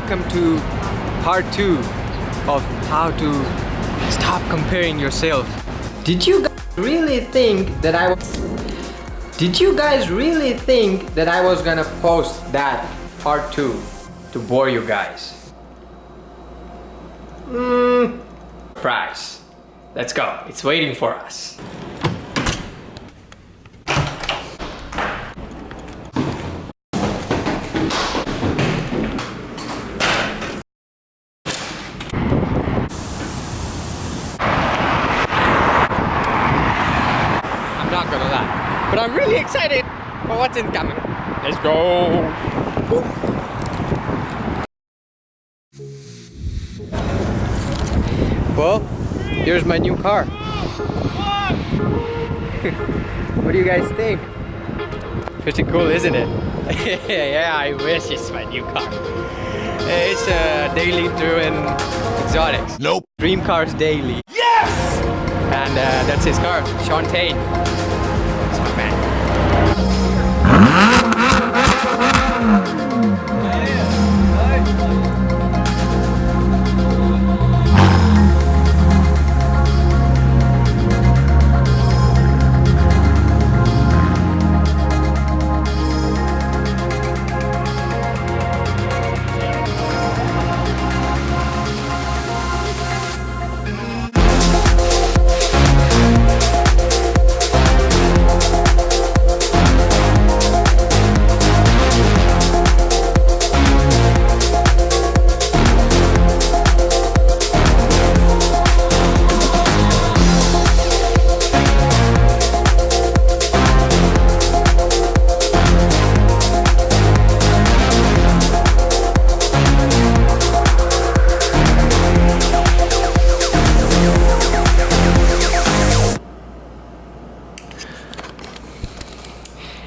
welcome to part 2 of how to stop comparing yourself. Did you guys really think that I was gonna post that part 2 to bore you guys? Surprise. Let's go. It's waiting for us. I'm not gonna lie, but I'm really excited for what's incoming. Let's go. Well, here's my new car. What do you guys think? Pretty cool, isn't it? Yeah, I wish it's my new car. It's a daily driven exotics. Nope. Dream Cars Daily. Yes! And that's his car, Sean Tain. That's my man.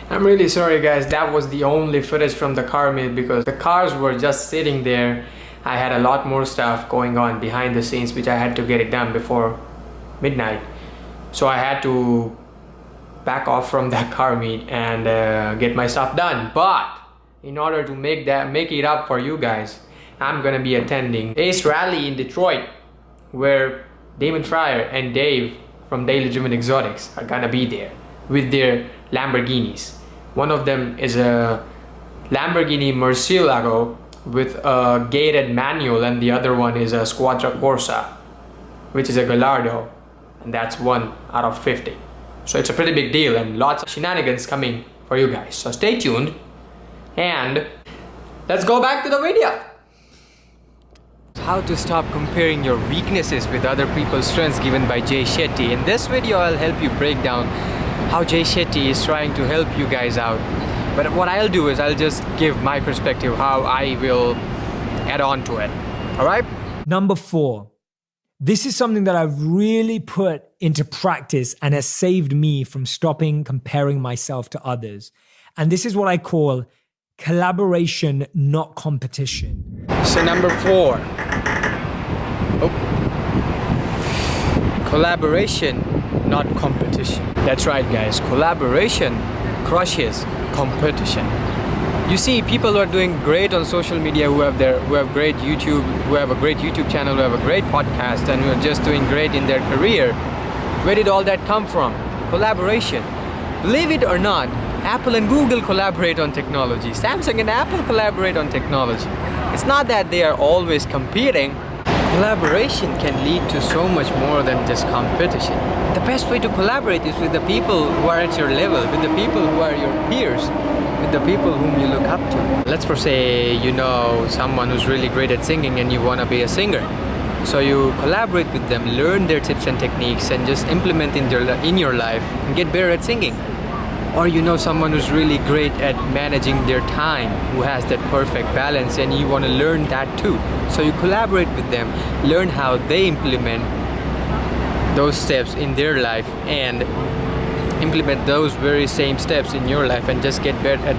I'm really sorry guys, that was the only footage from the car meet because the cars were just sitting there. I had a lot more stuff going on behind the scenes which I had to get it done before midnight. So I had to back off from that car meet and get my stuff done. But in order to make it up for you guys, I'm gonna be attending Ace Rally in Detroit where Damon Fryer and Dave from Daily Driven Exotics are gonna be there with their Lamborghinis. One of them is a Lamborghini Murcielago with a gated manual, and the other one is a Squadra Corsa, which is a Gallardo, and that's 1 out of 50. So it's a pretty big deal and lots of shenanigans coming for you guys. So stay tuned and let's go back to the video. How to stop comparing your weaknesses with other people's strengths, given by Jay Shetty. In this video, I'll help you break down how Jay Shetty is trying to help you guys out. But what I'll do is I'll just give my perspective, how I will add on to it. All right? Number 4. This is something that I've really put into practice and has saved me from stopping comparing myself to others. And this is what I call collaboration, not competition. So number 4. Collaboration, not competition. That's right guys, collaboration crushes competition. You see, people who are doing great on social media, who have a great YouTube channel, who have a great podcast, and who are just doing great in their career. Where did all that come from? Collaboration. Believe it or not, Apple and Google collaborate on technology. Samsung and Apple collaborate on technology. It's not that they are always competing. Collaboration can lead to so much more than just competition. The best way to collaborate is with the people who are at your level, with the people who are your peers, with the people whom you look up to. Let's say you know someone who's really great at singing and you want to be a singer. So you collaborate with them, learn their tips and techniques, and just implement in your life and get better at singing. Or you know someone who's really great at managing their time, who has that perfect balance, and you want to learn that too. So you collaborate with them, learn how they implement those steps in their life and implement those very same steps in your life, and just get better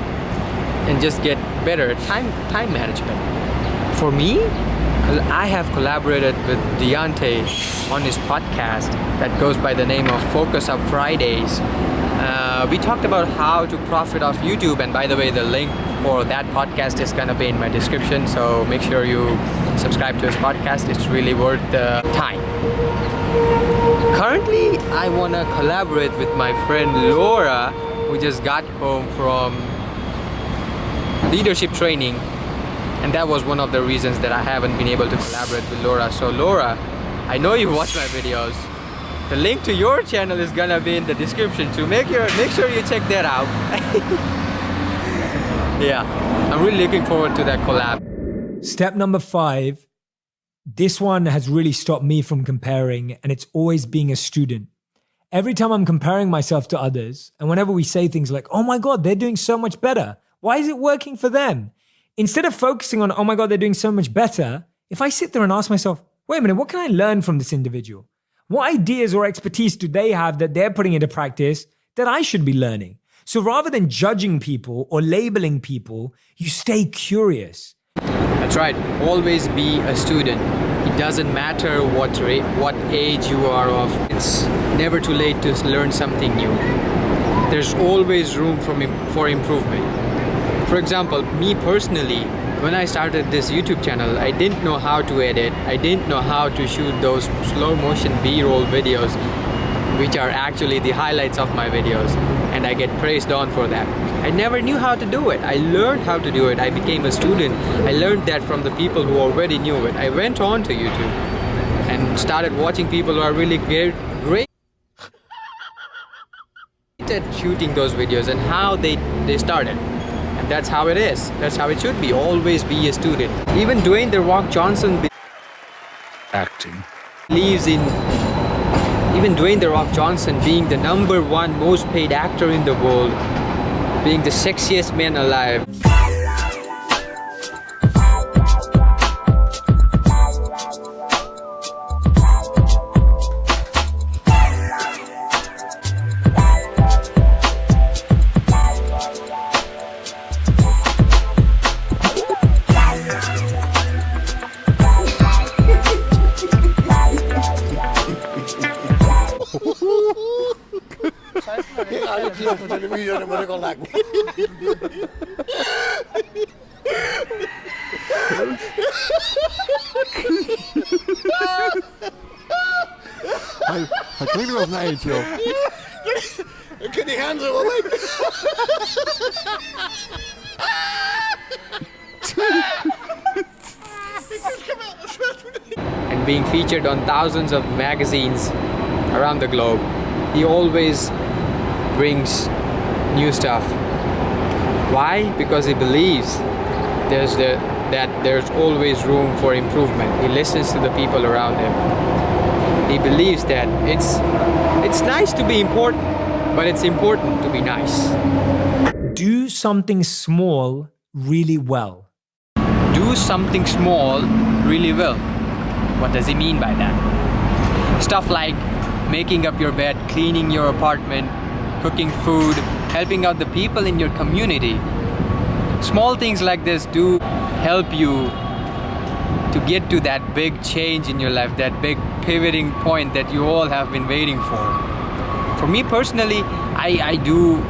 at time management. For me, I have collaborated with Deontay on his podcast that goes by the name of Focus Up Fridays. we talked about how to profit off YouTube, and by the way, the link for that podcast is gonna be in my description, so make sure you subscribe to his podcast. It's really worth the time. Currently, I wanna collaborate with my friend Laura, who just got home from leadership training, and that was one of the reasons that I haven't been able to collaborate with Laura. So Laura, I know you watch my videos. The link to your channel is gonna be in the description, so make sure you check that out. Yeah, I'm really looking forward to that collab. Step number 5. This one has really stopped me from comparing, and it's always being a student. Every time I'm comparing myself to others, and whenever we say things like, oh my God, they're doing so much better. Why is it working for them? Instead of focusing on, oh my God, they're doing so much better, if I sit there and ask myself, wait a minute, what can I learn from this individual? What ideas or expertise do they have that they're putting into practice that I should be learning? So rather than judging people or labeling people, you stay curious. That's right, always be a student. It doesn't matter what age you are of. It's never too late to learn something new. There's always room for improvement. For example, me personally, when I started this YouTube channel, I didn't know how to edit. I didn't know how to shoot those slow motion B-roll videos, which are actually the highlights of my videos, and I get praised on for that. I never knew how to do it. I learned how to do it. I became a student. I learned that from the people who already knew it. I went on to YouTube and started watching people who are really great at shooting those videos and how they started. And that's how it is. That's how it should be. Always be a student. Even Dwayne "The Rock" Johnson believes in even Dwayne "The Rock" Johnson being the #1 most paid actor in the world, being the sexiest man alive. Hij klinkt er als een eentje, joh. Ik kan die gaan zo wel. And being featured on thousands of magazines around the globe, he always brings new stuff. Why? Because he believes that there's always room for improvement. He listens to the people around him. He believes that it's nice to be important, but it's important to be nice. Do something small really well. Do something small really well. What does he mean by that? Stuff like making up your bed, cleaning your apartment, cooking food, helping out the people in your community. Small things like this do help you to get to that big change in your life, that big pivoting point that you all have been waiting for. For me personally,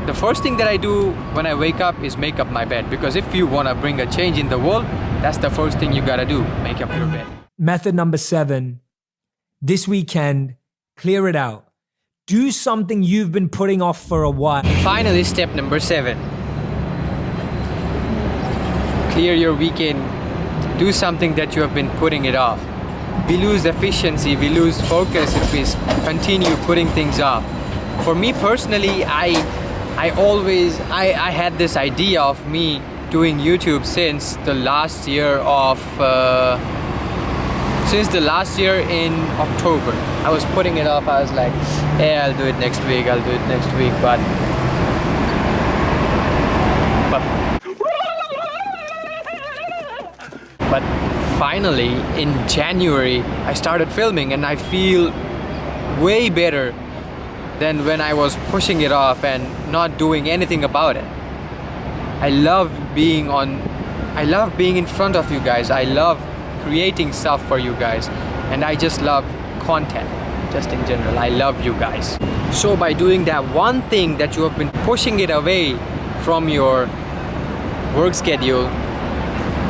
the first thing that I do when I wake up is make up my bed, because if you want to bring a change in the world, that's the first thing you gotta do, make up your bed. Method number 7, this weekend, clear it out. Do something you've been putting off for a while. Finally, step number 7. Clear your weekend. Do something that you have been putting it off. We lose efficiency, we lose focus if we continue putting things off. For me personally, I had this idea of me doing YouTube since the last year in October. I was putting it off. I was like, hey, I'll do it next week, but finally in January I started filming, and I feel way better than when I was pushing it off and not doing anything about it. I love being in front of you guys. I love creating stuff for you guys, and I just love content. just in general. I love you guys. So by doing that one thing that you have been pushing it away from your work schedule,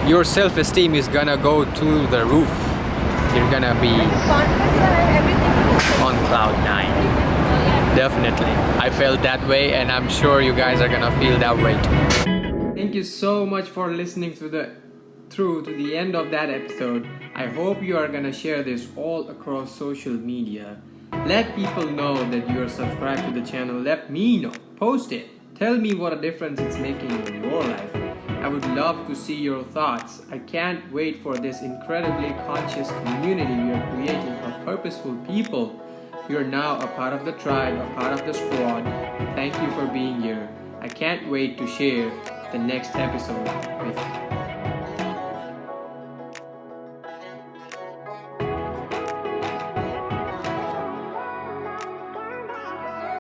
your self-esteem is gonna go to the roof. You're gonna be on cloud 9. Definitely. I felt that way, and I'm sure you guys are gonna feel that way too. Thank you so much for listening through to the end of that episode. I hope you are gonna share this all across social media. Let people know that you are subscribed to the channel. Let me know. Post it. Tell me what a difference it's making in your life. I would love to see your thoughts. I can't wait for this incredibly conscious community we are creating of purposeful people. You're now a part of the tribe, a part of the squad. Thank you for being here. I can't wait to share the next episode with you.